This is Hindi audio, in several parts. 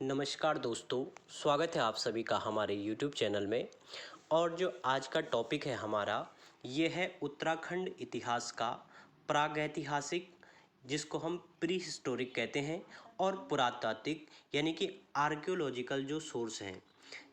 नमस्कार दोस्तों, स्वागत है आप सभी का हमारे YouTube चैनल में। और जो आज का टॉपिक है हमारा, ये है उत्तराखंड इतिहास का प्रागैतिहासिक, जिसको हम प्री हिस्टोरिक कहते हैं, और पुरातात्विक यानी कि आर्कियोलॉजिकल जो सोर्स हैं।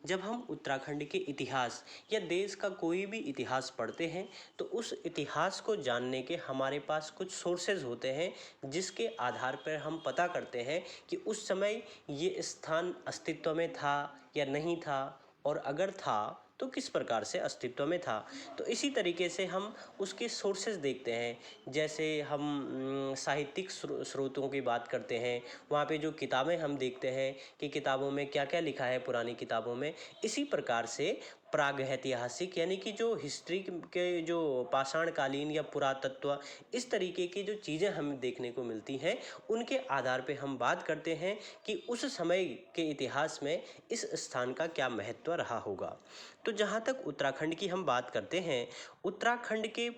जब हम उत्तराखंड के इतिहास या देश का कोई भी इतिहास पढ़ते हैं तो उस इतिहास को जानने के हमारे पास कुछ सोर्सेज होते हैं, जिसके आधार पर हम पता करते हैं कि उस समय ये स्थान अस्तित्व में था या नहीं था, और अगर था तो किस प्रकार से अस्तित्व में था। तो इसी तरीके से हम उसके सोर्सेज देखते हैं। जैसे हम साहित्यिक स्रोतों की बात करते हैं, वहाँ पे जो किताबें हम देखते हैं कि किताबों में क्या क्या लिखा है, पुरानी किताबों में। इसी प्रकार से प्रागैतिहासिक यानी कि जो हिस्ट्री के जो पाषाणकालीन या पुरातत्व, इस तरीके की जो चीज़ें हमें देखने को मिलती हैं, उनके आधार पे हम बात करते हैं कि उस समय के इतिहास में इस स्थान का क्या महत्व रहा होगा। तो जहाँ तक उत्तराखंड की हम बात करते हैं, उत्तराखंड के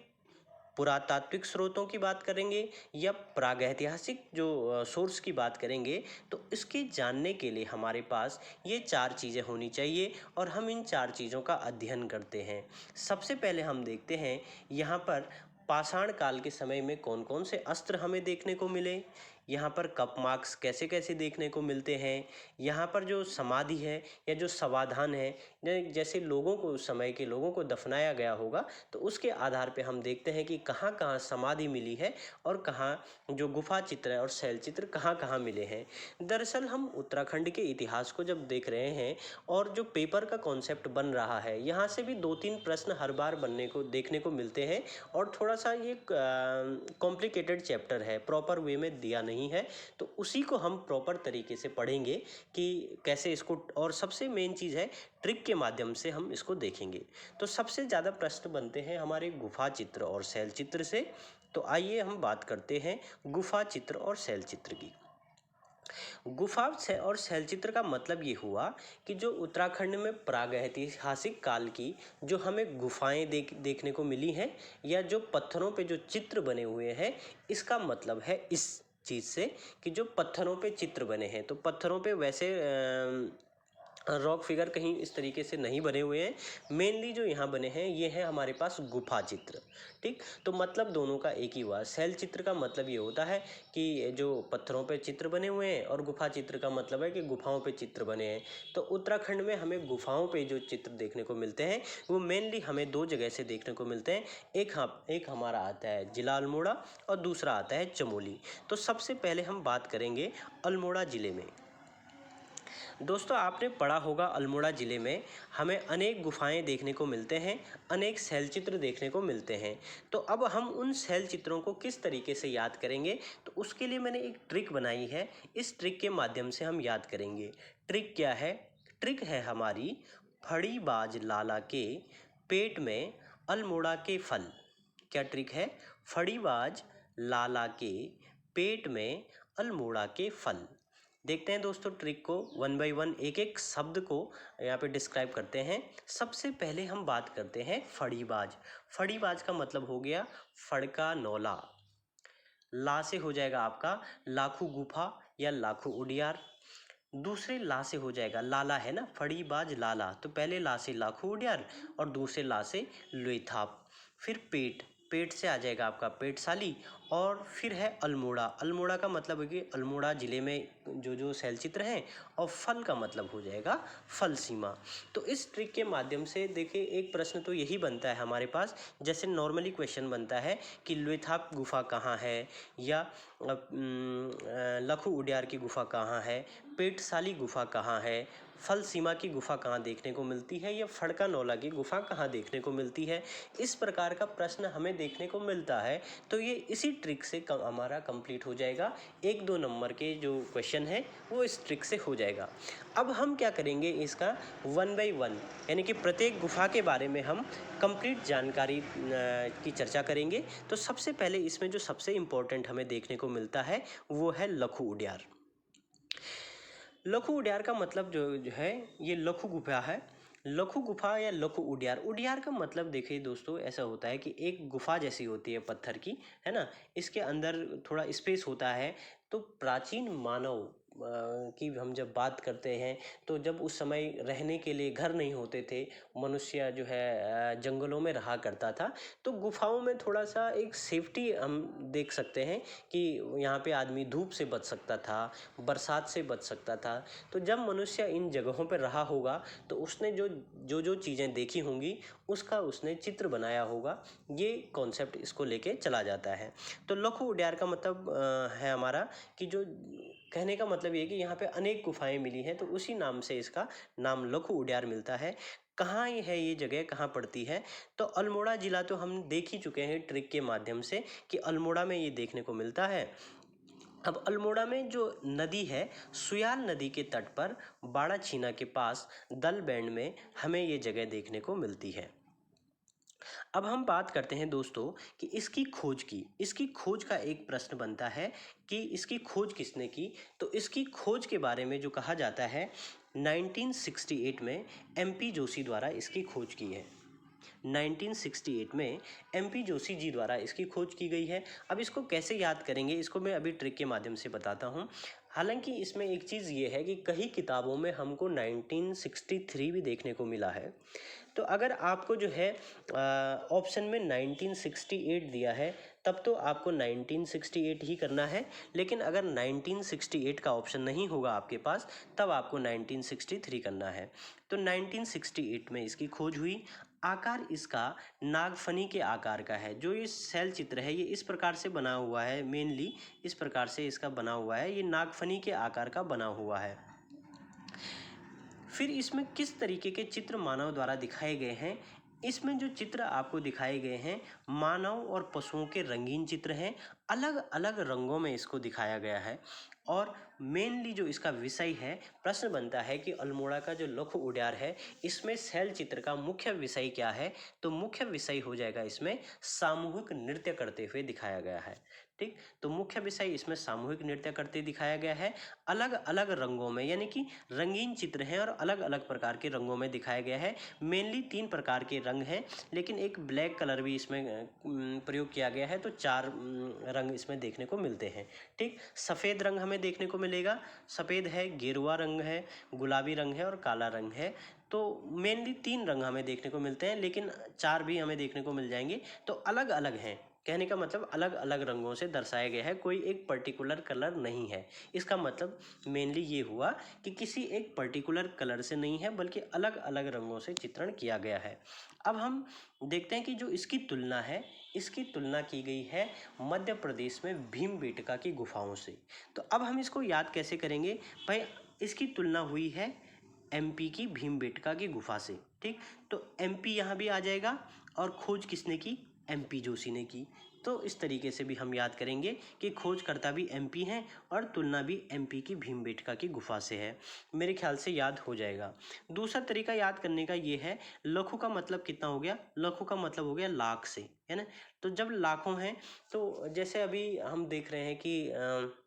पुरातात्विक स्रोतों की बात करेंगे या प्रागैतिहासिक जो सोर्स की बात करेंगे, तो इसके जानने के लिए हमारे पास ये चार चीज़ें होनी चाहिए, और हम इन चार चीज़ों का अध्ययन करते हैं। सबसे पहले हम देखते हैं यहाँ पर पाषाण काल के समय में कौन कौन से अस्त्र हमें देखने को मिले, यहाँ पर कप मार्क्स कैसे कैसे देखने को मिलते हैं, यहाँ पर जो समाधि है या जो समाधान है, जैसे लोगों को, उस समय के लोगों को दफनाया गया होगा, तो उसके आधार पे हम देखते हैं कि कहाँ कहाँ समाधि मिली है और कहाँ जो गुफा चित्र और शैल चित्र कहाँ कहाँ मिले हैं। दरअसल हम उत्तराखंड के इतिहास को जब देख रहे हैं और जो पेपर का कॉन्सेप्ट बन रहा है, यहाँ से भी 2-3 प्रश्न हर बार बनने को देखने को मिलते हैं, और थोड़ा सा ये कॉम्प्लिकेटेड चैप्टर है, प्रॉपर वे में दिया नहीं है। तो उसी को हम प्रॉपर तरीके से पढ़ेंगे कि कैसे इसको, और सबसे मेन चीज़ है ट्रिक के माध्यम से हम इसको देखेंगे। तो सबसे ज़्यादा प्रश्न बनते हैं हमारे गुफा चित्र और शैल चित्र से। तो आइए हम बात करते हैं गुफा चित्र और शैल चित्र की। गुफा से और शैल चित्र का मतलब ये हुआ कि जो उत्तराखंड में प्रागैतिहासिक काल की जो हमें गुफाएं देखने को मिली हैं, या जो पत्थरों पे जो चित्र बने हुए हैं, इसका मतलब है इस चीज़ से कि जो पत्थरों पे चित्र बने हैं, तो पत्थरों पे वैसे रॉक फिगर कहीं इस तरीके से नहीं बने हुए हैं। मेनली जो यहाँ बने हैं ये है हमारे पास गुफा चित्र। ठीक, तो मतलब दोनों का एक ही हुआ। शैल चित्र का मतलब ये होता है कि जो पत्थरों पे चित्र बने हुए हैं, और गुफा चित्र का मतलब है कि गुफाओं पे चित्र बने हैं। तो उत्तराखंड में हमें गुफाओं पे जो चित्र देखने को मिलते हैं, वो मेनली हमें दो जगह से देखने को मिलते हैं। एक हमारा आता है जिला अल्मोड़ा, और दूसरा आता है चमोली। तो सबसे पहले हम बात करेंगे अल्मोड़ा ज़िले में। दोस्तों, आपने पढ़ा होगा अल्मोड़ा ज़िले में हमें अनेक गुफाएं देखने को मिलते हैं, अनेक शैल चित्र देखने को मिलते हैं। तो अब हम उन शैल चित्रों को किस तरीके से याद करेंगे, तो उसके लिए मैंने एक ट्रिक बनाई है। इस ट्रिक के माध्यम से हम याद करेंगे। ट्रिक क्या है? ट्रिक है हमारी, फड़ीबाज लाला के पेट में अल्मोड़ा के फल। क्या ट्रिक है? फड़ीबाज लाला के पेट में अल्मोड़ा के फल। देखते हैं दोस्तों ट्रिक को, वन बाय वन एक एक शब्द को यहाँ पे डिस्क्राइब करते हैं। सबसे पहले हम बात करते हैं फड़ीबाज। फड़ीबाज का मतलब हो गया फड़का नौला। ला से हो जाएगा आपका लाखू गुफा या लाखू उडियार। दूसरे ला से हो जाएगा, लाला है ना, फड़ीबाज लाला, तो पहले ला से लाखू उडियार और दूसरे ला से लुइथाप। फिर पेट, पेट से आ जाएगा आपका पेटशाली, और फिर है अल्मोड़ा। अल्मोड़ा का मतलब है कि अल्मोड़ा ज़िले में जो जो शैल चित्र हैं, और फल का मतलब हो जाएगा फल सीमा। तो इस ट्रिक के माध्यम से देखिए, एक प्रश्न तो यही बनता है हमारे पास, जैसे नॉर्मली क्वेश्चन बनता है कि लुइथाप गुफा कहाँ है, या लखू उडियार की गुफा कहाँ है, पेटशाली गुफा कहाँ है, फल सीमा की गुफा कहाँ देखने को मिलती है, या फड़का नौला की गुफा कहाँ देखने को मिलती है। इस प्रकार का प्रश्न हमें देखने को मिलता है। तो ये इसी ट्रिक से हमारा कंप्लीट हो जाएगा। 1-2 नंबर के जो क्वेश्चन है वो इस ट्रिक से हो जाएगा। अब हम क्या करेंगे, इसका 1 बाय 1 यानी कि प्रत्येक गुफा के बारे में हम कंप्लीट जानकारी की चर्चा करेंगे। तो सबसे पहले इसमें जो सबसे इम्पोर्टेंट हमें देखने को मिलता है वो है लखू उडियार। लखू उडियार का मतलब जो है, ये लखू गुफा है। लखू गुफा या लखू उडियार, उडियार का मतलब देखिए दोस्तों ऐसा होता है कि एक गुफा जैसी होती है पत्थर की, है ना, इसके अंदर थोड़ा स्पेस होता है। तो प्राचीन मानव की हम जब बात करते हैं तो जब उस समय रहने के लिए घर नहीं होते थे, मनुष्य जो है जंगलों में रहा करता था, तो गुफाओं में थोड़ा सा एक सेफ्टी हम देख सकते हैं कि यहाँ पे आदमी धूप से बच सकता था, बरसात से बच सकता था। तो जब मनुष्य इन जगहों पर रहा होगा तो उसने जो चीज़ें देखी होंगी उसका उसने चित्र बनाया होगा। ये कॉन्सेप्ट इसको लेके चला जाता है। तो लघु उड्यार का मतलब है हमारा कि जो कहने का मतलब ये है कि यहाँ पे अनेक गुफाएं मिली हैं, तो उसी नाम से इसका नाम लघु उड्यार मिलता है। कहाँ ये है, ये जगह कहाँ पड़ती है? तो अल्मोड़ा जिला तो हम देख ही चुके हैं ट्रिक के माध्यम से कि अल्मोड़ा में ये देखने को मिलता है। अब अल्मोड़ा में जो नदी है, सुयाल नदी के तट पर बाड़ाछीना के पास दल बैंड में हमें ये जगह देखने को मिलती है। अब हम बात करते हैं दोस्तों कि इसकी खोज का एक प्रश्न बनता है कि इसकी खोज किसने की। तो इसकी खोज के बारे में जो कहा जाता है, 1968 में एमपी जोशी द्वारा इसकी खोज की है। 1968 में एमपी जोशी जी द्वारा इसकी खोज की गई है। अब इसको कैसे याद करेंगे, इसको मैं अभी ट्रिक के माध्यम से बताता हूँ। हालांकि इसमें एक चीज़ ये है कि कई किताबों में हमको 1963 भी देखने को मिला है। तो अगर आपको जो है ऑप्शन में 1968 दिया है, तब तो आपको 1968 ही करना है। लेकिन अगर 1968 का ऑप्शन नहीं होगा आपके पास, तब आपको 1963 करना है। तो 1968 में इसकी खोज हुई। आकार इसका नागफनी के आकार का है। जो ये शैल चित्र है ये इस प्रकार से बना हुआ है, मेनली इस प्रकार से इसका बना हुआ है, ये नागफनी के आकार का बना हुआ है। फिर इसमें किस तरीके के चित्र मानव द्वारा दिखाए गए हैं? इसमें जो चित्र आपको दिखाए गए हैं मानव और पशुओं के रंगीन चित्र हैं। अलग अलग रंगों में इसको दिखाया गया है। और मेनली जो इसका विषय है, प्रश्न बनता है कि अल्मोड़ा का जो लघु उड्यार है इसमें शैल चित्र का मुख्य विषय क्या है? तो मुख्य विषय हो जाएगा इसमें सामूहिक नृत्य करते हुए दिखाया गया है। ठीक, तो मुख्य विषय इसमें सामूहिक नृत्य करते दिखाया गया है। अलग अलग रंगों में, यानी कि रंगीन चित्र हैं और अलग अलग प्रकार के रंगों में दिखाया गया है। मेनली 3 प्रकार के रंग हैं, लेकिन एक ब्लैक कलर भी इसमें प्रयोग किया गया है, तो 4 रंग इसमें देखने को मिलते हैं। ठीक, सफ़ेद रंग हमें देखने को मिलेगा। सफ़ेद है, गेरुआ रंग है, गुलाबी रंग है और काला रंग है। तो मेनली 3 रंग हमें देखने को मिलते हैं, लेकिन 4 भी हमें देखने को मिल जाएंगे। तो अलग अलग हैं, कहने का मतलब अलग अलग रंगों से दर्शाया गया है, कोई एक पर्टिकुलर कलर नहीं है। इसका मतलब मेनली ये हुआ कि किसी एक पर्टिकुलर कलर से नहीं है, बल्कि अलग अलग रंगों से चित्रण किया गया है। अब हम देखते हैं कि जो इसकी तुलना है, इसकी तुलना की गई है मध्य प्रदेश में भीमबेटका की गुफाओं से। तो अब हम इसको याद कैसे करेंगे भाई? इसकी तुलना हुई है एमपी की भीमबेटका की गुफा से। ठीक, तो एमपी यहाँ भी आ जाएगा और खोज किसने की? एमपी जोशी ने की। तो इस तरीके से भी हम याद करेंगे कि खोजकर्ता भी एमपी हैं और तुलना भी एमपी की भीमबेटका की गुफा से है। मेरे ख्याल से याद हो जाएगा। दूसरा तरीका याद करने का ये है, लाखों का मतलब कितना हो गया? लाखों का मतलब हो गया लाख से, है ना? तो जब लाखों हैं, तो जैसे अभी हम देख रहे हैं कि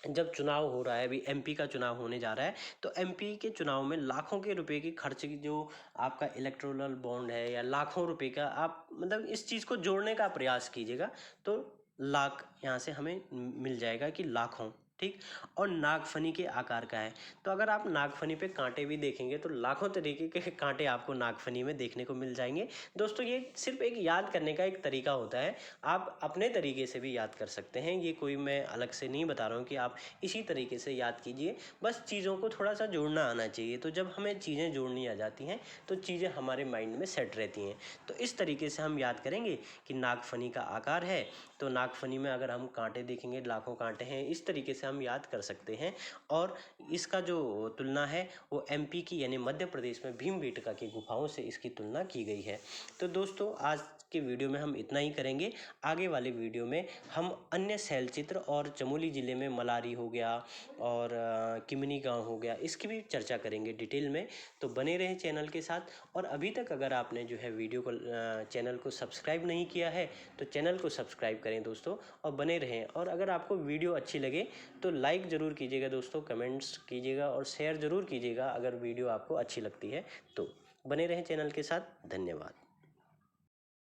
जब चुनाव हो रहा है, अभी एमपी का चुनाव होने जा रहा है, तो एमपी के चुनाव में लाखों के रुपए की खर्च की जो आपका इलेक्टोरल बॉन्ड है, या लाखों रुपए का आप मतलब इस चीज़ को जोड़ने का प्रयास कीजिएगा, तो लाख यहाँ से हमें मिल जाएगा कि लाखों। ठीक, और नागफनी के आकार का है। तो अगर आप नागफनी पे कांटे भी देखेंगे तो लाखों तरीके के कांटे आपको नागफनी में देखने को मिल जाएंगे। दोस्तों, ये सिर्फ एक याद करने का एक तरीका होता है, आप अपने तरीके से भी याद कर सकते हैं। ये कोई मैं अलग से नहीं बता रहा हूँ कि आप इसी तरीके से याद कीजिए, बस चीज़ों को थोड़ा सा जोड़ना आना चाहिए। तो जब हमें चीज़ें जोड़नी आ जाती हैं तो चीज़ें हमारे माइंड में सेट रहती हैं। तो इस तरीके से हम याद करेंगे कि नागफनी का आकार है, तो नागफनी में अगर हम कांटे देखेंगे, लाखों कांटे हैं, इस तरीके से हम याद कर सकते हैं। और इसका जो तुलना है वो एमपी की यानी मध्य प्रदेश में भीमबेटका की गुफाओं से इसकी तुलना की गई है। तो दोस्तों, आज के वीडियो में हम इतना ही करेंगे। आगे वाले वीडियो में हम अन्य शैल चित्र और चमोली ज़िले में मलारी हो गया और किमनी गांव हो गया, इसकी भी चर्चा करेंगे डिटेल में। तो बने रहें चैनल के साथ। और अभी तक अगर आपने जो है वीडियो को चैनल को सब्सक्राइब नहीं किया है तो चैनल को सब्सक्राइब करें दोस्तों, और बने रहें। और अगर आपको वीडियो अच्छी लगे तो लाइक ज़रूर कीजिएगा दोस्तों, कमेंट्स कीजिएगा और शेयर ज़रूर कीजिएगा अगर वीडियो आपको अच्छी लगती है तो। बने रहें चैनल के साथ। धन्यवाद।